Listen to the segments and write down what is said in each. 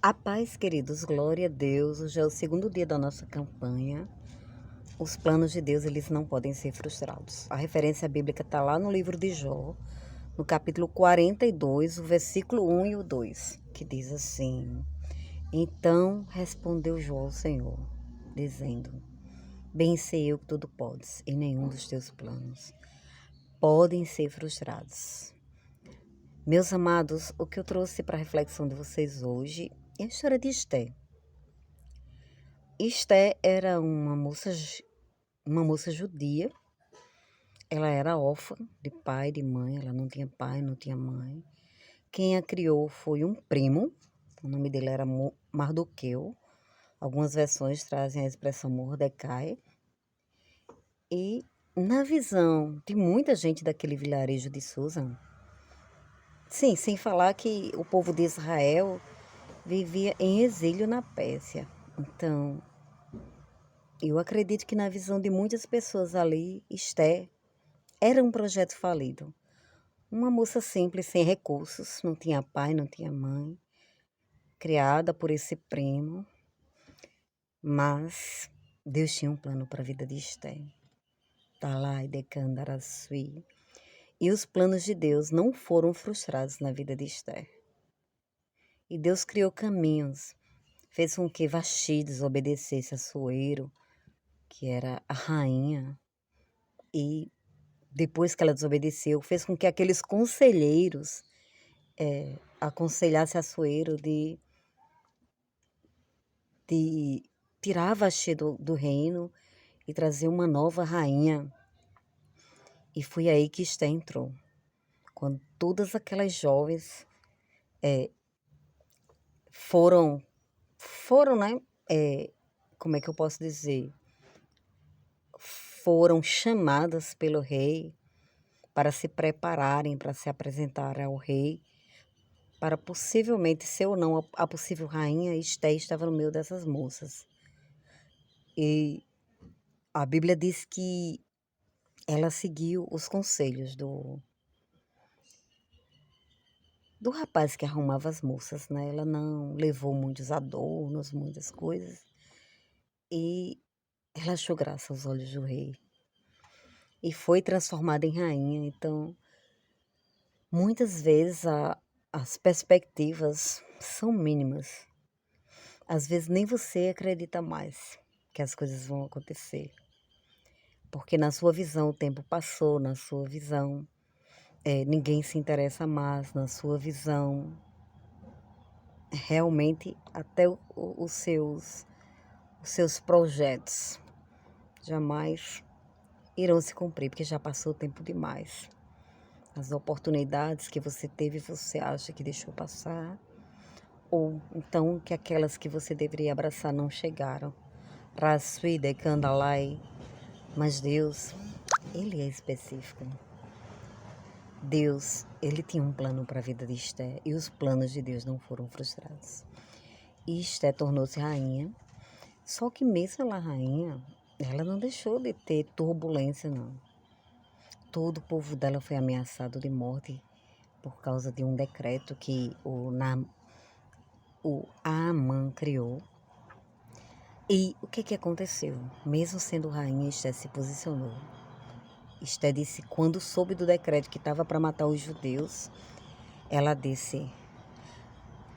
A paz, queridos, glória a Deus. Hoje é o segundo dia da nossa campanha. Os planos de Deus, eles não podem ser frustrados. A referência bíblica está lá no livro de Jó, no capítulo 42, o versículo 1 e o 2, que diz assim: Então respondeu Jó ao Senhor, dizendo: Bem sei eu que tudo podes, e nenhum dos teus planos podem ser frustrados. Meus amados, o que eu trouxe para a reflexão de vocês hoje é a história de Esté. Esté era uma moça judia. Ela era órfã de pai e de mãe. Ela não tinha pai, não tinha mãe. Quem a criou foi um primo. O nome dele era Mardoqueu. Algumas versões trazem a expressão Mordecai. E na visão de muita gente daquele vilarejo de Susan, sim, sem falar que o povo de Israel vivia em exílio na Pérsia. Então, eu acredito que na visão de muitas pessoas ali, Esté era um projeto falido. Uma moça simples, sem recursos, não tinha pai, não tinha mãe, criada por esse primo, mas Deus tinha um plano para a vida de Esté. Talai de Candaraçuí. E os planos de Deus não foram frustrados na vida de Esté. E Deus criou caminhos, fez com que Vaxi desobedecesse a Assuero, que era a rainha, e depois que ela desobedeceu, fez com que aqueles conselheiros aconselhassem Assuero de tirar Vaxi do reino e trazer uma nova rainha. E foi aí que Esté entrou. Quando todas aquelas jovens foram, né? Como é que eu posso dizer? Foram chamadas pelo rei para se prepararem, para se apresentar ao rei, para possivelmente ser ou não a possível rainha. Esté estava no meio dessas moças. E a Bíblia diz que ela seguiu os conselhos do rapaz que arrumava as moças, né? Ela não levou muitos adornos, muitas coisas. E ela achou graça aos olhos do rei. E foi transformada em rainha. Então, muitas vezes as perspectivas são mínimas. Às vezes nem você acredita mais que as coisas vão acontecer. Porque na sua visão o tempo passou, na sua visão ninguém se interessa mais, na sua visão realmente até os seus projetos jamais irão se cumprir, porque já passou tempo demais. As oportunidades que você teve, você acha que deixou passar, ou então que aquelas que você deveria abraçar não chegaram. Rasfide Kandalai. Mas Deus, Ele é específico. Deus, Ele tinha um plano para a vida de Esté, e os planos de Deus não foram frustrados. E Esté tornou-se rainha. Só que mesmo ela rainha, ela não deixou de ter turbulência, não. Todo o povo dela foi ameaçado de morte por causa de um decreto que o Aamã criou. E o que aconteceu? Mesmo sendo rainha, Esté se posicionou. Esté disse, quando soube do decreto que estava para matar os judeus, ela disse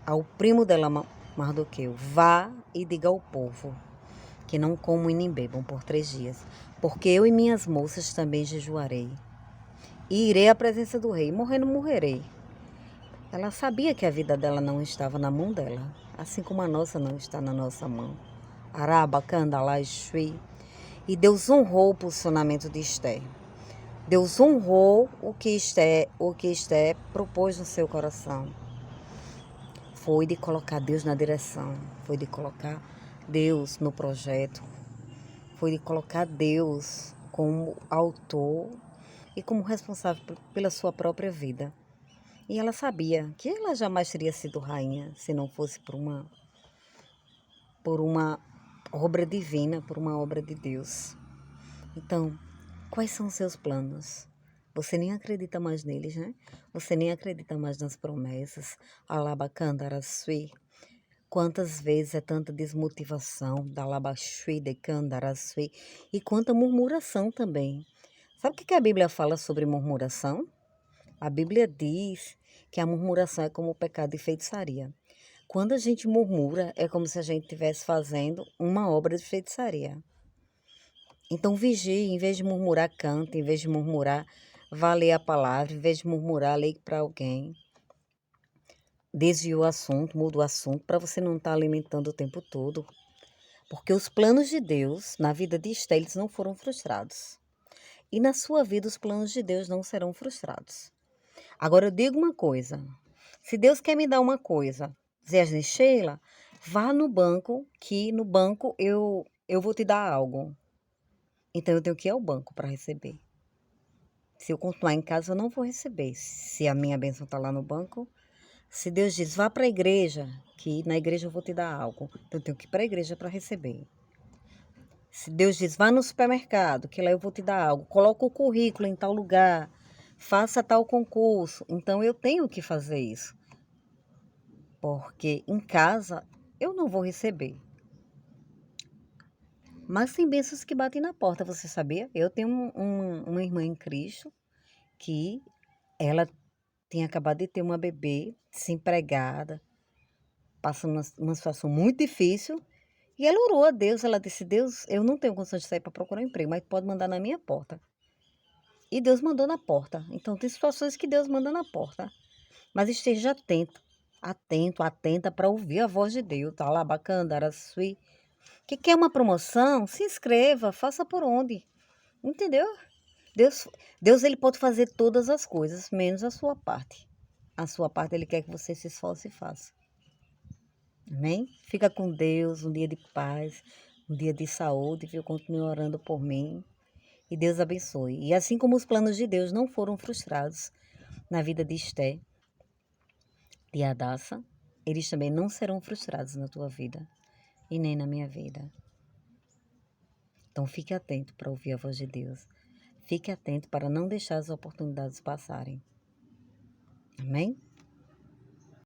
ao primo dela, Mardoqueu, vá e diga ao povo que não comam e nem bebam por 3 dias, porque eu e minhas moças também jejuarei. E irei à presença do rei, morrendo morrerei. Ela sabia que a vida dela não estava na mão dela, assim como a nossa não está na nossa mão. Araba, Candalá, Xui. E Deus honrou o posicionamento de Esté. Deus honrou o que Esté propôs no seu coração. Foi de colocar Deus na direção, foi de colocar Deus no projeto, foi de colocar Deus como autor e como responsável pela sua própria vida. E ela sabia que ela jamais teria sido rainha se não fosse por uma obra divina, por uma obra de Deus. Então, quais são os seus planos? Você nem acredita mais neles, né? Você nem acredita mais nas promessas. Alabacandaraçui. Quantas vezes é tanta desmotivação, da labaxui, de candarasui, e quanta murmuração também. Sabe o que a Bíblia fala sobre murmuração? A Bíblia diz que a murmuração é como o pecado de feitiçaria. Quando a gente murmura, é como se a gente estivesse fazendo uma obra de feitiçaria. Então vigie, em vez de murmurar, canta, em vez de murmurar, vá ler a palavra, em vez de murmurar, leia para alguém. Desvie o assunto, muda o assunto, para você não estar alimentando o tempo todo. Porque os planos de Deus na vida de Esté, eles não foram frustrados. E na sua vida, os planos de Deus não serão frustrados. Agora eu digo uma coisa. Se Deus quer me dar uma coisa, dizer, Sheila, vá no banco, que no banco eu vou te dar algo. Então eu tenho que ir ao banco para receber. Se eu continuar em casa, eu não vou receber. Se a minha bênção está lá no banco. Se Deus diz, vá para a igreja, que na igreja eu vou te dar algo. Então eu tenho que ir para a igreja para receber. Se Deus diz, vá no supermercado, que lá eu vou te dar algo. Coloca o currículo em tal lugar. Faça tal concurso. Então eu tenho que fazer isso. Porque em casa eu não vou receber. Mas tem bênçãos que batem na porta, você sabia? Eu tenho uma irmã em Cristo que ela tinha acabado de ter uma bebê, desempregada, passando uma situação muito difícil. E ela orou a Deus, ela disse, Deus, eu não tenho condição de sair para procurar um emprego, mas pode mandar na minha porta. E Deus mandou na porta. Então tem situações que Deus manda na porta. Mas esteja atento, atenta para ouvir a voz de Deus. Tá lá, bacana, araçuí. Que quer uma promoção? Se inscreva, faça por onde. Entendeu? Deus ele pode fazer todas as coisas, menos a sua parte. A sua parte ele quer que você se esforce e faça. Amém? Fica com Deus, um dia de paz, um dia de saúde, viu? Continue orando por mim. E Deus abençoe. E assim como os planos de Deus não foram frustrados na vida de Esté, de Hadassah, eles também não serão frustrados na tua vida e nem na minha vida. Então fique atento para ouvir a voz de Deus. Fique atento para não deixar as oportunidades passarem. Amém?